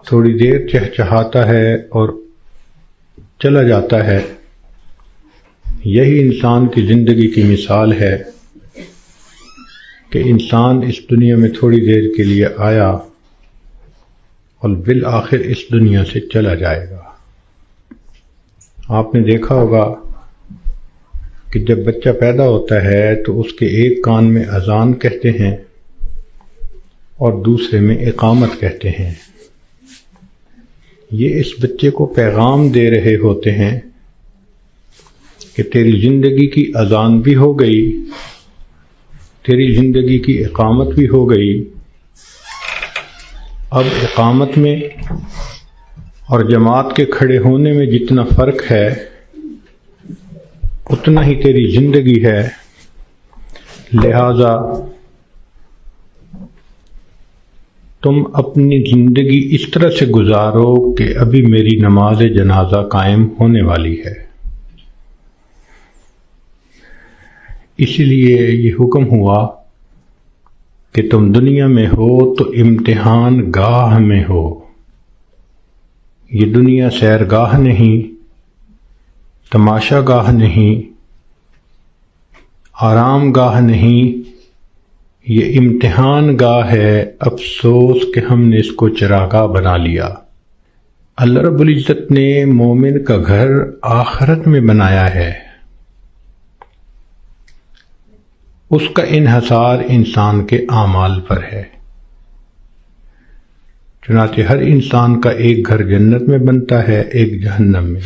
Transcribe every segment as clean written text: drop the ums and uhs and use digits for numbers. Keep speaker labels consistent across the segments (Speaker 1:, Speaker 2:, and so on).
Speaker 1: تھوڑی دیر چہچہاتا ہے اور چلا جاتا ہے، یہی انسان کی زندگی کی مثال ہے کہ انسان اس دنیا میں تھوڑی دیر کے لیے آیا اور بالآخر اس دنیا سے چلا جائے گا۔ آپ نے دیکھا ہوگا کہ جب بچہ پیدا ہوتا ہے تو اس کے ایک کان میں اذان کہتے ہیں اور دوسرے میں اقامت کہتے ہیں۔ یہ اس بچے کو پیغام دے رہے ہوتے ہیں کہ تیری زندگی کی اذان بھی ہو گئی، تیری زندگی کی اقامت بھی ہو گئی، اب اقامت میں اور جماعت کے کھڑے ہونے میں جتنا فرق ہے اتنا ہی تیری زندگی ہے، لہذا تم اپنی زندگی اس طرح سے گزارو کہ ابھی میری نماز جنازہ قائم ہونے والی ہے۔ اس لیے یہ حکم ہوا کہ تم دنیا میں ہو تو امتحان گاہ میں ہو۔ یہ دنیا سیر گاہ نہیں، تماشا گاہ نہیں، آرام گاہ نہیں، یہ امتحان گاہ ہے۔ افسوس کہ ہم نے اس کو چراگاہ بنا لیا۔ اللہ رب العزت نے مومن کا گھر آخرت میں بنایا ہے، اس کا انحصار انسان کے اعمال پر ہے۔ چنانچہ ہر انسان کا ایک گھر جنت میں بنتا ہے، ایک جہنم میں۔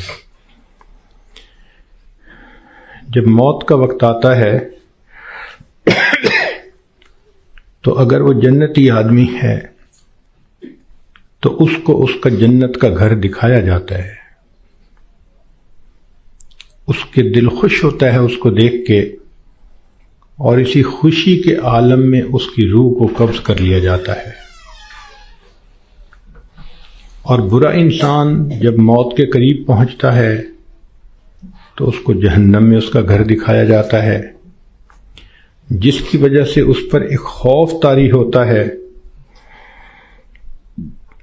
Speaker 1: جب موت کا وقت آتا ہے تو اگر وہ جنتی آدمی ہے تو اس کو اس کا جنت کا گھر دکھایا جاتا ہے، اس کے دل خوش ہوتا ہے اس کو دیکھ کے، اور اسی خوشی کے عالم میں اس کی روح کو قبض کر لیا جاتا ہے۔ اور برا انسان جب موت کے قریب پہنچتا ہے تو اس کو جہنم میں اس کا گھر دکھایا جاتا ہے، جس کی وجہ سے اس پر ایک خوف طاری ہوتا ہے،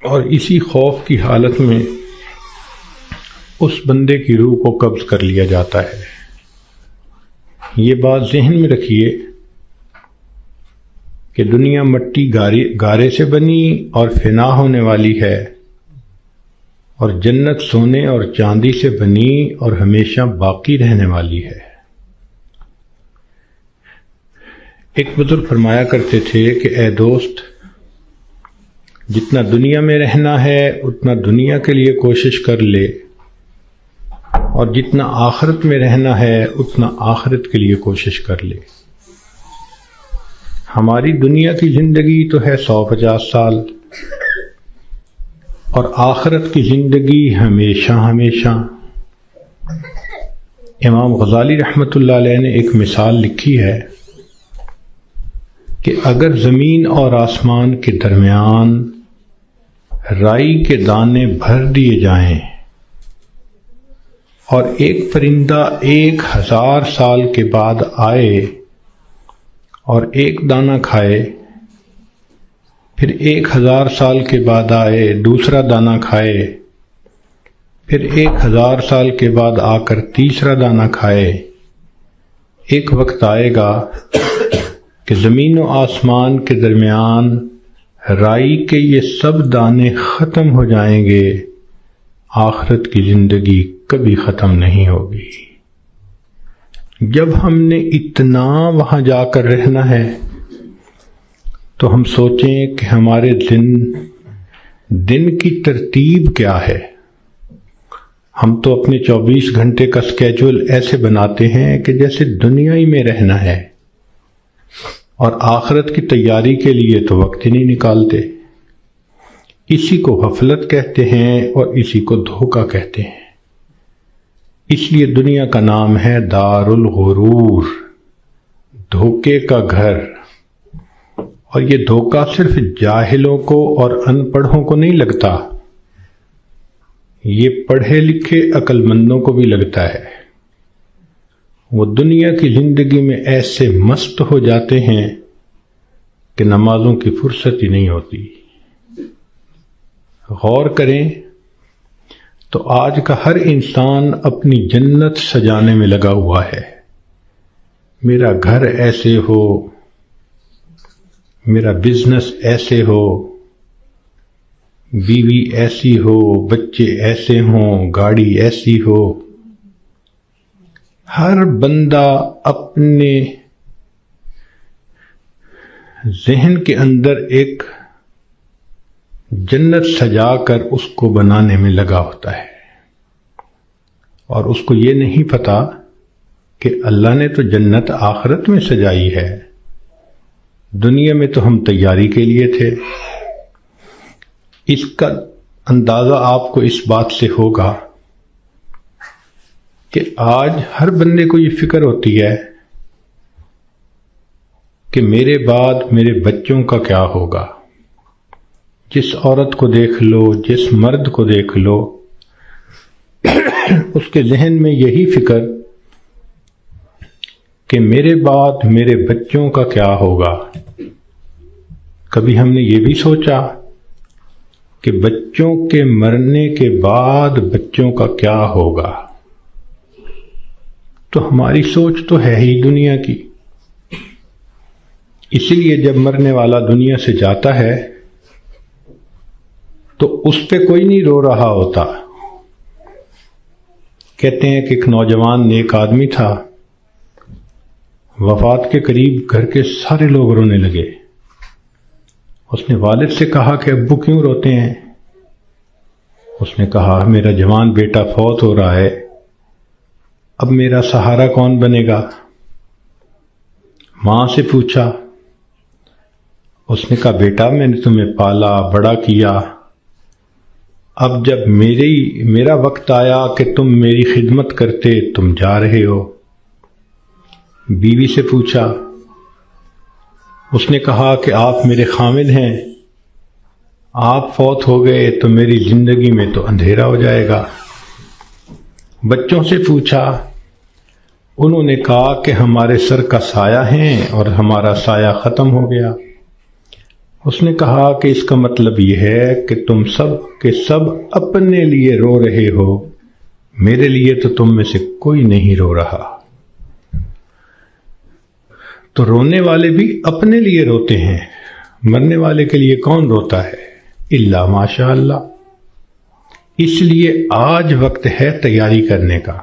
Speaker 1: اور اسی خوف کی حالت میں اس بندے کی روح کو قبض کر لیا جاتا ہے۔ یہ بات ذہن میں رکھیے کہ دنیا مٹی گارے سے بنی اور فنا ہونے والی ہے، اور جنت سونے اور چاندی سے بنی اور ہمیشہ باقی رہنے والی ہے۔ ایک بزرگ فرمایا کرتے تھے کہ اے دوست، جتنا دنیا میں رہنا ہے اتنا دنیا کے لیے کوشش کر لے، اور جتنا آخرت میں رہنا ہے اتنا آخرت کے لیے کوشش کر لے۔ ہماری دنیا کی زندگی تو ہے 150 سال، اور آخرت کی زندگی ہمیشہ ہمیشہ۔ امام غزالی رحمۃ اللہ علیہ نے ایک مثال لکھی ہے کہ اگر زمین اور آسمان کے درمیان رائی کے دانے بھر دیے جائیں اور ایک پرندہ 1000 سال کے بعد آئے اور ایک دانہ کھائے، پھر 1000 سال کے بعد آئے دوسرا دانہ کھائے، پھر 1000 سال کے بعد آ کر تیسرا دانہ کھائے، ایک وقت آئے گا کہ زمین و آسمان کے درمیان رائی کے یہ سب دانے ختم ہو جائیں گے، آخرت کی زندگی کبھی ختم نہیں ہوگی۔ جب ہم نے اتنا وہاں جا کر رہنا ہے تو ہم سوچیں کہ ہمارے دن کی ترتیب کیا ہے۔ ہم تو اپنے 24 گھنٹے کا سکیجول ایسے بناتے ہیں کہ جیسے دنیا ہی میں رہنا ہے، اور آخرت کی تیاری کے لیے تو وقت ہی نہیں نکالتے۔ اسی کو غفلت کہتے ہیں اور اسی کو دھوکہ کہتے ہیں۔ اس لیے دنیا کا نام ہے دار الغرور، دھوکے کا گھر۔ اور یہ دھوکہ صرف جاہلوں کو اور ان پڑھوں کو نہیں لگتا، یہ پڑھے لکھے عقل مندوں کو بھی لگتا ہے۔ وہ دنیا کی زندگی میں ایسے مست ہو جاتے ہیں کہ نمازوں کی فرصت ہی نہیں ہوتی۔ غور کریں تو آج کا ہر انسان اپنی جنت سجانے میں لگا ہوا ہے. میرا گھر ایسے ہو، میرا بزنس ایسے ہو، بیوی ایسی ہو، بچے ایسے ہوں، گاڑی ایسی ہو. ہر بندہ اپنے ذہن کے اندر ایک جنت سجا کر اس کو بنانے میں لگا ہوتا ہے، اور اس کو یہ نہیں پتا کہ اللہ نے تو جنت آخرت میں سجائی ہے، دنیا میں تو ہم تیاری کے لیے تھے. اس کا اندازہ آپ کو اس بات سے ہوگا کہ آج ہر بندے کو یہ فکر ہوتی ہے کہ میرے بعد میرے بچوں کا کیا ہوگا. جس عورت کو دیکھ لو، جس مرد کو دیکھ لو، اس کے ذہن میں یہی فکر کہ میرے بعد میرے بچوں کا کیا ہوگا. کبھی ہم نے یہ بھی سوچا کہ بچوں کے مرنے کے بعد بچوں کا کیا ہوگا؟ تو ہماری سوچ تو ہے ہی دنیا کی. اسی لیے جب مرنے والا دنیا سے جاتا ہے تو اس پہ کوئی نہیں رو رہا ہوتا. کہتے ہیں کہ ایک نوجوان نیک آدمی تھا، وفات کے قریب گھر کے سارے لوگ رونے لگے. اس نے والد سے کہا کہ ابو کیوں روتے ہیں؟ اس نے کہا میرا جوان بیٹا فوت ہو رہا ہے، اب میرا سہارا کون بنے گا؟ ماں سے پوچھا. اس نے کہا بیٹا میں نے تمہیں پالا بڑا کیا، اب جب میرا وقت آیا کہ تم میری خدمت کرتے، تم جا رہے ہو. بیوی سے پوچھا. اس نے کہا کہ آپ میرے خامد ہیں، آپ فوت ہو گئے تو میری زندگی میں تو اندھیرا ہو جائے گا. بچوں سے پوچھا. انہوں نے کہا کہ ہمارے سر کا سایہ ہیں اور ہمارا سایہ ختم ہو گیا. اس نے کہا کہ اس کا مطلب یہ ہے کہ تم سب کے سب اپنے لیے رو رہے ہو، میرے لیے تو تم میں سے کوئی نہیں رو رہا. تو رونے والے بھی اپنے لیے روتے ہیں، مرنے والے کے لیے کون روتا ہے؟ الا ماشاء اللہ. اس لیے آج وقت ہے تیاری کرنے کا.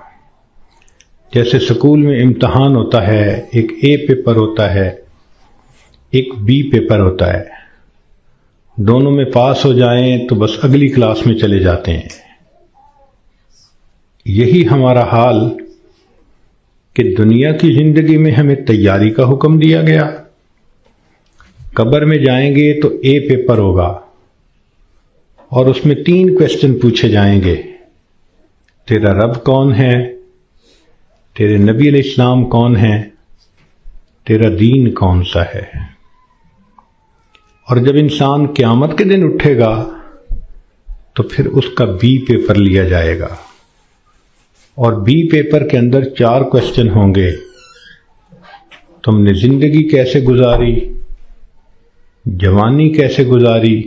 Speaker 1: جیسے سکول میں امتحان ہوتا ہے، ایک اے پیپر ہوتا ہے، ایک بی پیپر ہوتا ہے. دونوں میں پاس ہو جائیں تو بس اگلی کلاس میں چلے جاتے ہیں. یہی ہمارا حال کہ دنیا کی زندگی میں ہمیں تیاری کا حکم دیا گیا. قبر میں جائیں گے تو اے پیپر ہوگا اور اس میں 3 کویسچن پوچھے جائیں گے. تیرا رب کون ہے؟ تیرے نبی علیہ السلام کون ہیں؟ تیرا دین کون سا ہے؟ اور جب انسان قیامت کے دن اٹھے گا تو پھر اس کا بی پیپر لیا جائے گا، اور بی پیپر کے اندر 4 کویسچن ہوں گے. تم نے زندگی کیسے گزاری، جوانی کیسے گزاری،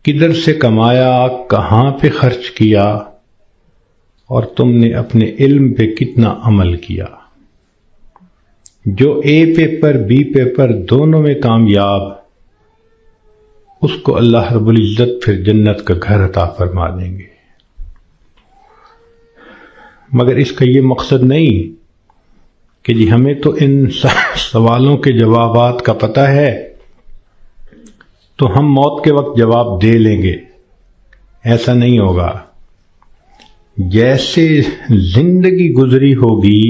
Speaker 1: کدھر سے کمایا، کہاں پہ خرچ کیا، اور تم نے اپنے علم پہ کتنا عمل کیا. جو اے پیپر بی پیپر دونوں میں کامیاب، اس کو اللہ رب العزت پھر جنت کا گھر عطا فرما دیں گے. مگر اس کا یہ مقصد نہیں کہ جی ہمیں تو ان سوالوں کے جوابات کا پتہ ہے تو ہم موت کے وقت جواب دے لیں گے. ایسا نہیں ہوگا. جیسے زندگی گزری ہوگی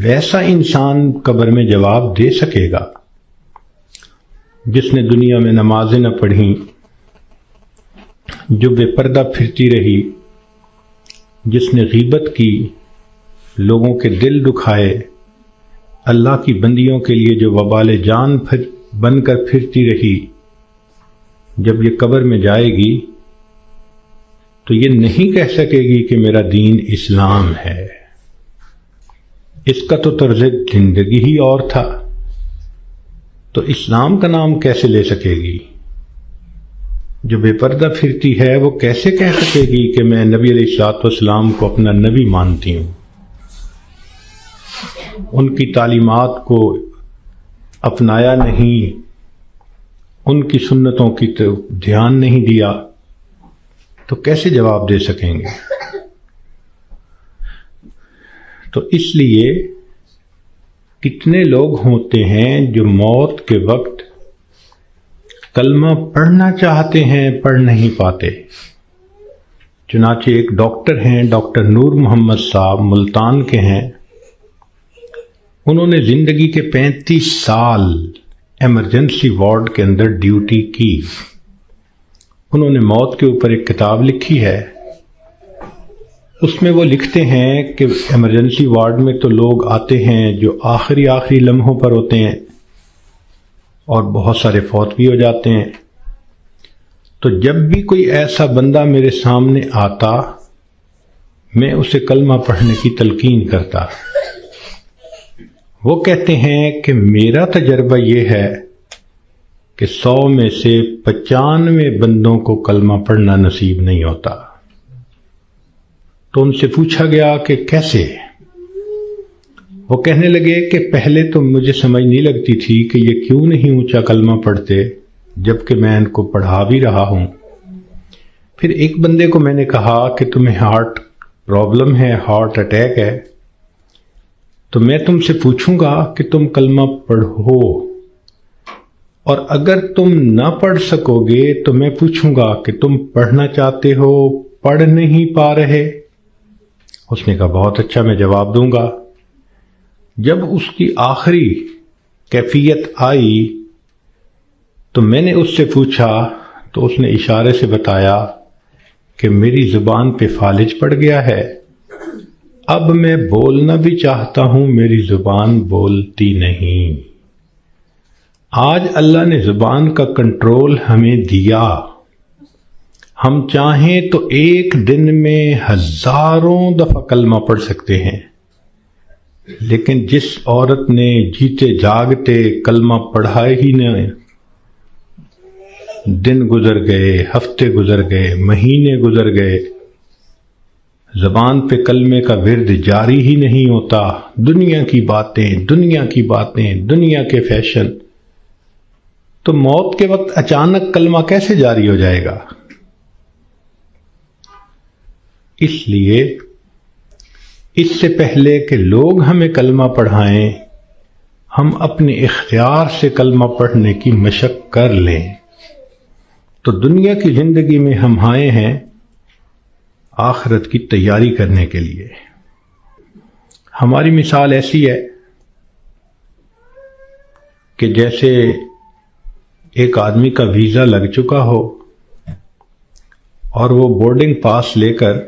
Speaker 1: ویسا انسان قبر میں جواب دے سکے گا. جس نے دنیا میں نمازیں نہ پڑھیں، جو بے پردہ پھرتی رہی، جس نے غیبت کی، لوگوں کے دل دکھائے، اللہ کی بندیوں کے لیے جو وبال جان بن کر پھرتی رہی، جب یہ قبر میں جائے گی تو یہ نہیں کہہ سکے گی کہ میرا دین اسلام ہے. اس کا تو طرز زندگی ہی اور تھا، تو اسلام کا نام کیسے لے سکے گی؟ جو بے پردہ پھرتی ہے وہ کیسے کہہ سکے گی کہ میں نبی علیہ الصلوۃ والسلام کو اپنا نبی مانتی ہوں؟ ان کی تعلیمات کو اپنایا نہیں، ان کی سنتوں کی دھیان نہیں دیا، تو کیسے جواب دے سکیں گے؟ تو اس لیے کتنے لوگ ہوتے ہیں جو موت کے وقت کلمہ پڑھنا چاہتے ہیں، پڑھ نہیں پاتے۔ چنانچہ ایک ڈاکٹر ہیں، ڈاکٹر نور محمد صاحب، ملتان کے ہیں۔ انہوں نے زندگی کے 35 سال ایمرجنسی وارڈ کے اندر ڈیوٹی کی۔ انہوں نے موت کے اوپر ایک کتاب لکھی ہے، اس میں وہ لکھتے ہیں کہ ایمرجنسی وارڈ میں تو لوگ آتے ہیں جو آخری لمحوں پر ہوتے ہیں اور بہت سارے فوت بھی ہو جاتے ہیں۔ تو جب بھی کوئی ایسا بندہ میرے سامنے آتا، میں اسے کلمہ پڑھنے کی تلقین کرتا۔ وہ کہتے ہیں کہ میرا تجربہ یہ ہے کہ 100 میں سے 95 بندوں کو کلمہ پڑھنا نصیب نہیں ہوتا۔ تو ان سے پوچھا گیا کہ کیسے؟ وہ کہنے لگے کہ پہلے تو مجھے سمجھ نہیں لگتی تھی کہ یہ کیوں نہیں اونچا کلمہ پڑھتے، جبکہ میں ان کو پڑھا بھی رہا ہوں۔ پھر ایک بندے کو میں نے کہا کہ تمہیں ہارٹ پرابلم ہے، ہارٹ اٹیک ہے، تو میں تم سے پوچھوں گا کہ تم کلمہ پڑھو، اور اگر تم نہ پڑھ سکو گے تو میں پوچھوں گا کہ تم پڑھنا چاہتے ہو، پڑھ نہیں پا رہے؟ اس نے کہا بہت اچھا، میں جواب دوں گا۔ جب اس کی آخری کیفیت آئی تو میں نے اس سے پوچھا تو اس نے اشارے سے بتایا کہ میری زبان پہ فالج پڑ گیا ہے، اب میں بولنا بھی چاہتا ہوں، میری زبان بولتی نہیں۔ آج اللہ نے زبان کا کنٹرول ہمیں دیا، ہم چاہیں تو ایک دن میں ہزاروں دفعہ کلمہ پڑھ سکتے ہیں، لیکن جس عورت نے جیتے جاگتے کلمہ پڑھائے ہی نہیں، دن گزر گئے، ہفتے گزر گئے، مہینے گزر گئے، زبان پہ کلمے کا ورد جاری ہی نہیں ہوتا، دنیا کی باتیں، دنیا کے فیشن، تو موت کے وقت اچانک کلمہ کیسے جاری ہو جائے گا؟ اس لیے اس سے پہلے کہ لوگ ہمیں کلمہ پڑھائیں، ہم اپنے اختیار سے کلمہ پڑھنے کی مشق کر لیں۔ تو دنیا کی زندگی میں ہم آئے ہیں آخرت کی تیاری کرنے کے لیے۔ ہماری مثال ایسی ہے کہ جیسے ایک آدمی کا ویزا لگ چکا ہو اور وہ بورڈنگ پاس لے کر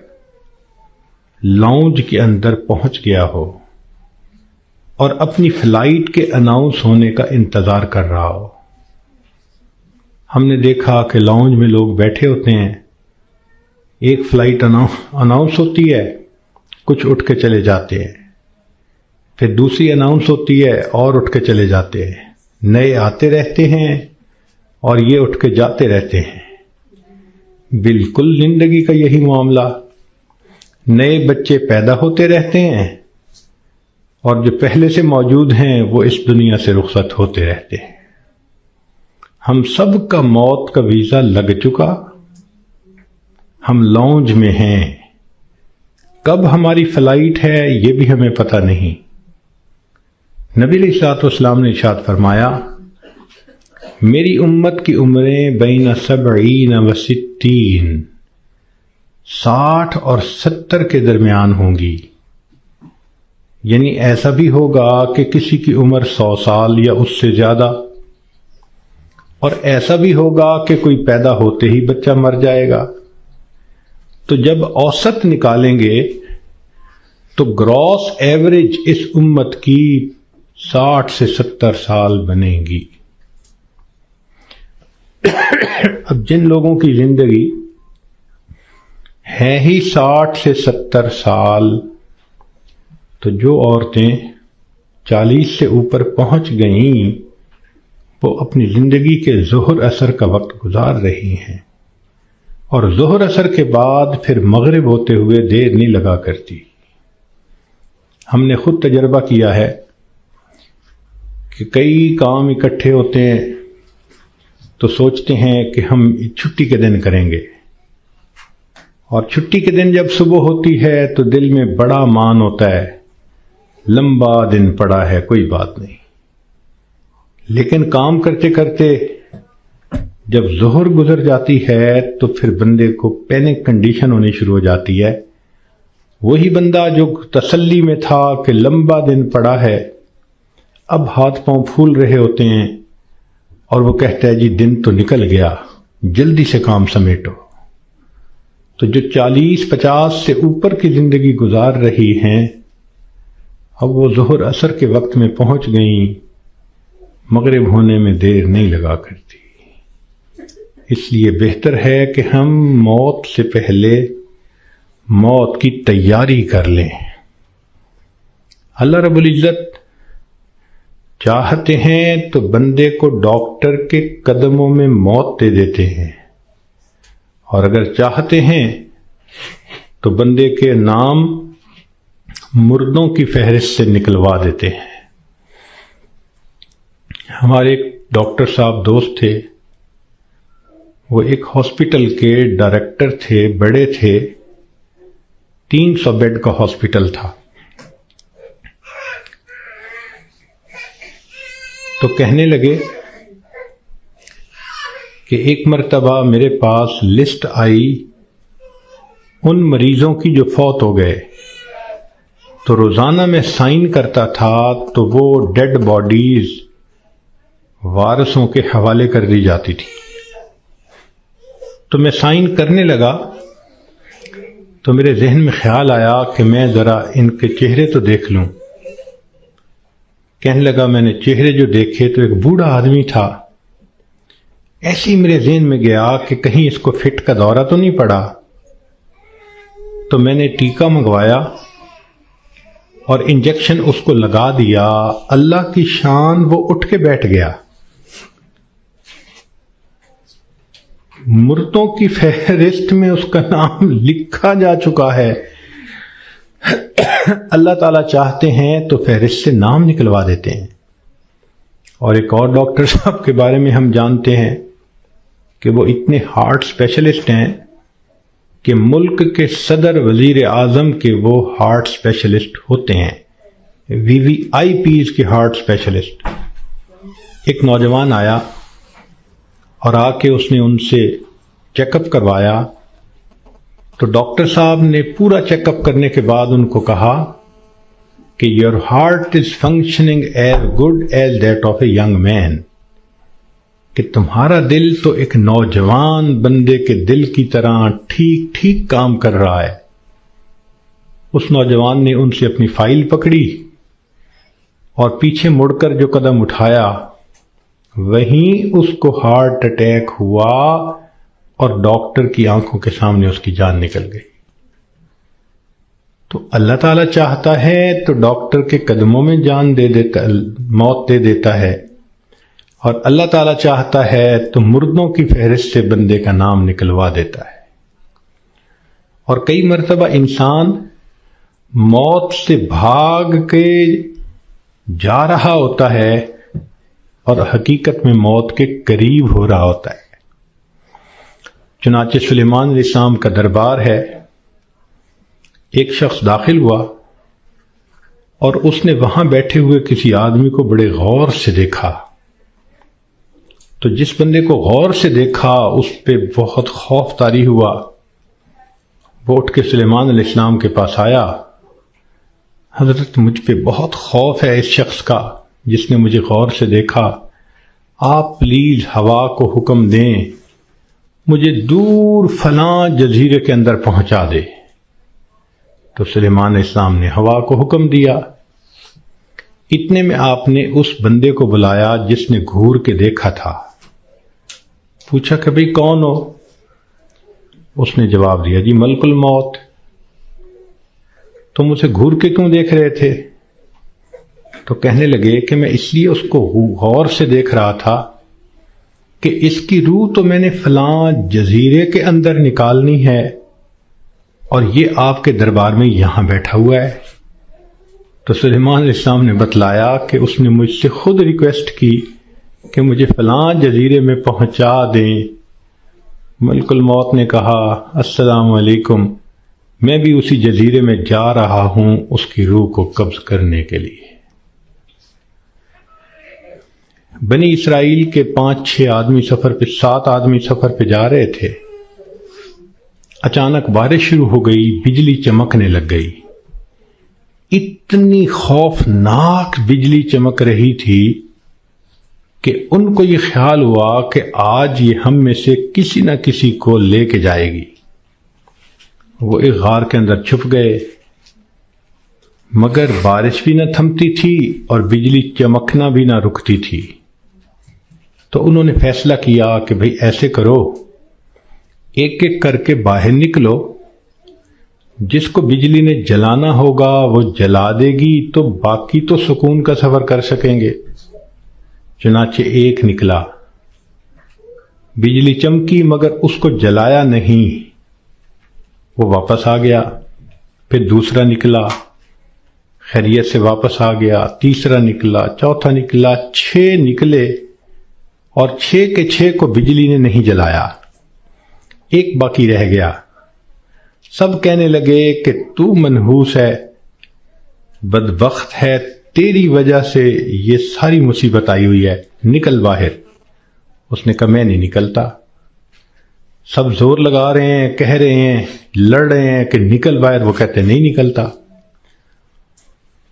Speaker 1: لاؤنج کے اندر پہنچ گیا ہو اور اپنی فلائٹ کے اناؤنس ہونے کا انتظار کر رہا ہو۔ ہم نے دیکھا کہ لاؤنج میں لوگ بیٹھے ہوتے ہیں، ایک فلائٹ اناؤنس ہوتی ہے، کچھ اٹھ کے چلے جاتے ہیں، پھر دوسری اناؤنس ہوتی ہے اور اٹھ کے چلے جاتے ہیں، نئے آتے رہتے ہیں اور یہ اٹھ کے جاتے رہتے ہیں۔ بالکل زندگی کا یہی معاملہ، نئے بچے پیدا ہوتے رہتے ہیں اور جو پہلے سے موجود ہیں وہ اس دنیا سے رخصت ہوتے رہتے ہیں۔ ہم سب کا موت کا ویزا لگ چکا، ہم لاؤنج میں ہیں، کب ہماری فلائٹ ہے یہ بھی ہمیں پتہ نہیں۔ نبی علیہ الصلوۃ والسلام نے ارشاد فرمایا، میری امت کی عمریں بین 70 و 60، 60 اور 70 کے درمیان ہوں گی، یعنی ایسا بھی ہوگا کہ کسی کی عمر 100 سال یا اس سے زیادہ، اور ایسا بھی ہوگا کہ کوئی پیدا ہوتے ہی بچہ مر جائے گا۔ تو جب اوسط نکالیں گے تو گراس ایوریج اس امت کی 60 سے 70 سال بنے گی۔ اب جن لوگوں کی زندگی ہے ہی 60 سے 70 سال، تو جو عورتیں 40 سے اوپر پہنچ گئیں وہ اپنی زندگی کے ظہر اثر کا وقت گزار رہی ہیں۔ اور ظہر اثر کے بعد پھر مغرب ہوتے ہوئے دیر نہیں لگا کرتی۔ ہم نے خود تجربہ کیا ہے کہ کئی کام اکٹھے ہوتے ہیں تو سوچتے ہیں کہ ہم چھٹی کے دن کریں گے، اور چھٹی کے دن جب صبح ہوتی ہے تو دل میں بڑا مان ہوتا ہے، لمبا دن پڑا ہے، کوئی بات نہیں۔ لیکن کام کرتے کرتے جب ظہر گزر جاتی ہے تو پھر بندے کو پینک کنڈیشن ہونی شروع ہو جاتی ہے۔ وہی بندہ جو تسلی میں تھا کہ لمبا دن پڑا ہے، اب ہاتھ پاؤں پھول رہے ہوتے ہیں اور وہ کہتا ہے جی دن تو نکل گیا، جلدی سے کام سمیٹو۔ تو جو 40-50 سے اوپر کی زندگی گزار رہی ہیں، اب وہ ظہر اثر کے وقت میں پہنچ گئیں، مغرب ہونے میں دیر نہیں لگا کرتی۔ اس لیے بہتر ہے کہ ہم موت سے پہلے موت کی تیاری کر لیں۔ اللہ رب العزت چاہتے ہیں تو بندے کو ڈاکٹر کے قدموں میں موت دے دیتے ہیں، اور اگر چاہتے ہیں تو بندے کے نام مردوں کی فہرست سے نکلوا دیتے ہیں۔ ہمارے ایک ڈاکٹر صاحب دوست تھے، وہ ایک ہاسپٹل کے ڈائریکٹر تھے، بڑے تھے، 300 بیڈ کا ہاسپٹل تھا۔ تو کہنے لگے کہ ایک مرتبہ میرے پاس لسٹ آئی ان مریضوں کی جو فوت ہو گئے، تو روزانہ میں سائن کرتا تھا تو وہ ڈیڈ باڈیز وارثوں کے حوالے کر دی جاتی تھی۔ تو میں سائن کرنے لگا تو میرے ذہن میں خیال آیا کہ میں ذرا ان کے چہرے تو دیکھ لوں۔ کہنے لگا میں نے چہرے جو دیکھے تو ایک بوڑھا آدمی تھا۔ ایسے ہی میرے ذہن میں گیا کہ کہیں اس کو فٹ کا دورہ تو نہیں پڑا، تو میں نے ٹیکا منگوایا اور انجیکشن اس کو لگا دیا۔ اللہ کی شان، وہ اٹھ کے بیٹھ گیا۔ مردوں کی فہرست میں اس کا نام لکھا جا چکا ہے۔ اللہ تعالیٰ چاہتے ہیں تو فہرست سے نام نکلوا دیتے ہیں۔ اور ایک اور ڈاکٹر صاحب کے بارے میں ہم جانتے ہیں کہ وہ اتنے ہارٹ اسپیشلسٹ ہیں کہ ملک کے صدر وزیر اعظم کے وہ ہارٹ اسپیشلسٹ ہوتے ہیں، VVIPs کے ہارٹ اسپیشلسٹ۔ ایک نوجوان آیا اور آ کے اس نے ان سے چیک اپ کروایا، تو ڈاکٹر صاحب نے پورا چیک اپ کرنے کے بعد ان کو کہا کہ your heart is functioning as good as that of a young man, کہ تمہارا دل تو ایک نوجوان بندے کے دل کی طرح ٹھیک ٹھیک کام کر رہا ہے۔ اس نوجوان نے ان سے اپنی فائل پکڑی اور پیچھے مڑ کر جو قدم اٹھایا، وہیں اس کو ہارٹ اٹیک ہوا اور ڈاکٹر کی آنکھوں کے سامنے اس کی جان نکل گئی۔ تو اللہ تعالیٰ چاہتا ہے تو ڈاکٹر کے قدموں میں جان دے دیتا، موت دے دیتا ہے، اور اللہ تعالیٰ چاہتا ہے تو مردوں کی فہرست سے بندے کا نام نکلوا دیتا ہے۔ اور کئی مرتبہ انسان موت سے بھاگ کے جا رہا ہوتا ہے اور حقیقت میں موت کے قریب ہو رہا ہوتا ہے۔ چنانچہ سلیمان علیہ السلام کا دربار ہے، ایک شخص داخل ہوا اور اس نے وہاں بیٹھے ہوئے کسی آدمی کو بڑے غور سے دیکھا۔ تو جس بندے کو غور سے دیکھا اس پہ بہت خوف طاری ہوا۔ وہ اٹھ کے سلیمان علیہ السلام کے پاس آیا، حضرت مجھ پہ بہت خوف ہے اس شخص کا جس نے مجھے غور سے دیکھا، آپ پلیز ہوا کو حکم دیں مجھے دور فلاں جزیرے کے اندر پہنچا دے۔ تو سلیمان علیہ السلام نے ہوا کو حکم دیا۔ اتنے میں آپ نے اس بندے کو بلایا جس نے گھور کے دیکھا تھا۔ پوچھا کہ بھئی کون ہو؟ اس نے جواب دیا جی ملک الموت۔ تم اسے گھور کے کیوں دیکھ رہے تھے؟ تو کہنے لگے کہ میں اس لیے اس کو غور سے دیکھ رہا تھا کہ اس کی روح تو میں نے فلاں جزیرے کے اندر نکالنی ہے اور یہ آپ کے دربار میں یہاں بیٹھا ہوا ہے۔ تو سلیمان علیہ السلام نے بتلایا کہ اس نے مجھ سے خود ریکویسٹ کی کہ مجھے فلاں جزیرے میں پہنچا دیں۔ ملک الموت نے کہا السلام علیکم، میں بھی اسی جزیرے میں جا رہا ہوں اس کی روح کو قبض کرنے کے لیے۔ بنی اسرائیل کے 5-6 آدمی سفر پہ 7 آدمی سفر پہ جا رہے تھے۔ اچانک بارش شروع ہو گئی، بجلی چمکنے لگ گئی۔ اتنی خوفناک بجلی چمک رہی تھی کہ ان کو یہ خیال ہوا کہ آج یہ ہم میں سے کسی نہ کسی کو لے کے جائے گی۔ وہ ایک غار کے اندر چھپ گئے، مگر بارش بھی نہ تھمتی تھی اور بجلی چمکنا بھی نہ رکتی تھی۔ تو انہوں نے فیصلہ کیا کہ بھئی ایسے کرو، ایک ایک کر کے باہر نکلو، جس کو بجلی نے جلانا ہوگا وہ جلا دے گی تو باقی تو سکون کا سفر کر سکیں گے۔ چنانچہ ایک نکلا، بجلی چمکی مگر اس کو جلایا نہیں، وہ واپس آ گیا۔ پھر دوسرا نکلا، خیریت سے واپس آ گیا۔ تیسرا نکلا، چوتھا نکلا، 6 نکلے اور 6 کے 6 کو بجلی نے نہیں جلایا، ایک باقی رہ گیا۔ سب کہنے لگے کہ تو منحوس ہے، بدبخت ہے، تیری وجہ سے یہ ساری مصیبت آئی ہوئی ہے، نکل باہر۔ اس نے کہا میں نہیں نکلتا۔ سب زور لگا رہے ہیں، کہہ رہے ہیں، لڑ رہے ہیں کہ نکل باہر، وہ کہتے ہیں نہیں نکلتا۔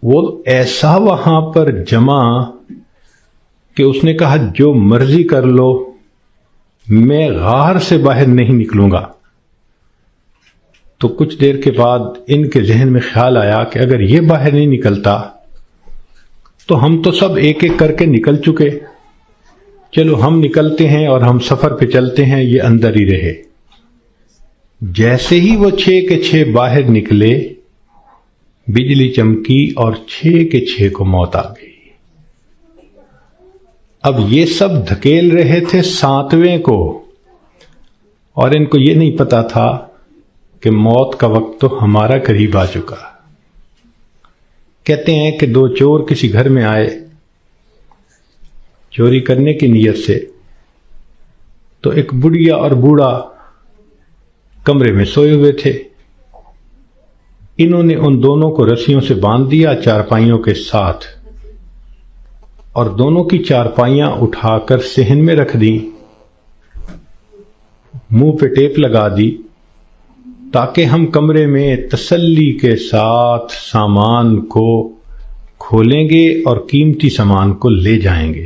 Speaker 1: وہ ایسا وہاں پر جمع کہ اس نے کہا جو مرضی کر لو، میں غار سے باہر نہیں نکلوں گا۔ تو کچھ دیر کے بعد ان کے ذہن میں خیال آیا کہ اگر یہ باہر نہیں نکلتا تو ہم تو سب ایک ایک کر کے نکل چکے، چلو ہم نکلتے ہیں اور ہم سفر پہ چلتے ہیں، یہ اندر ہی رہے۔ جیسے ہی وہ 6 کے 6 باہر نکلے، بجلی چمکی اور 6 کے 6 کو موت آ گئی۔ اب یہ سب دھکیل رہے تھے 7ویں کو، اور ان کو یہ نہیں پتا تھا کہ موت کا وقت تو ہمارا قریب آ چکا۔ کہتے ہیں کہ 2 چور کسی گھر میں آئے چوری کرنے کی نیت سے، تو ایک بڑھیا اور بوڑھا کمرے میں سوئے ہوئے تھے۔ انہوں نے ان دونوں کو رسیوں سے باندھ دیا چارپائیوں کے ساتھ، اور دونوں کی چارپائیاں اٹھا کر صحن میں رکھ دیں، منہ پہ ٹیپ لگا دی تاکہ ہم کمرے میں تسلی کے ساتھ سامان کو کھولیں گے اور قیمتی سامان کو لے جائیں گے۔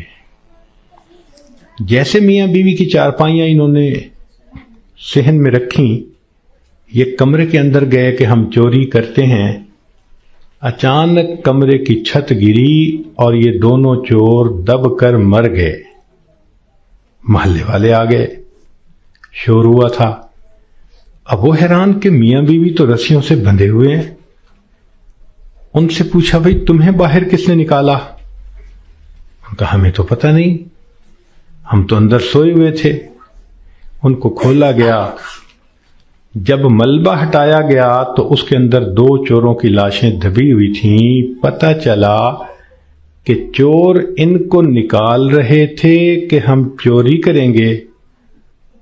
Speaker 1: جیسے میاں بیوی کی چارپائیاں انہوں نے صحن میں رکھیں، یہ کمرے کے اندر گئے کہ ہم چوری کرتے ہیں۔ اچانک کمرے کی چھت گری اور یہ دونوں چور دب کر مر گئے۔ محلے والے آ گئے، شور ہوا تھا۔ اب وہ حیران کہ میاں بیوی تو رسیوں سے بندھے ہوئے ہیں۔ ان سے پوچھا بھئی تمہیں باہر کس نے نکالا؟ کہا ہمیں تو پتہ نہیں، ہم تو اندر سوئے ہوئے تھے۔ ان کو کھولا گیا، جب ملبہ ہٹایا گیا تو اس کے اندر 2 چوروں کی لاشیں دبی ہوئی تھیں۔ پتہ چلا کہ چور ان کو نکال رہے تھے کہ ہم چوری کریں گے،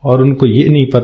Speaker 1: اور ان کو یہ نہیں پتہ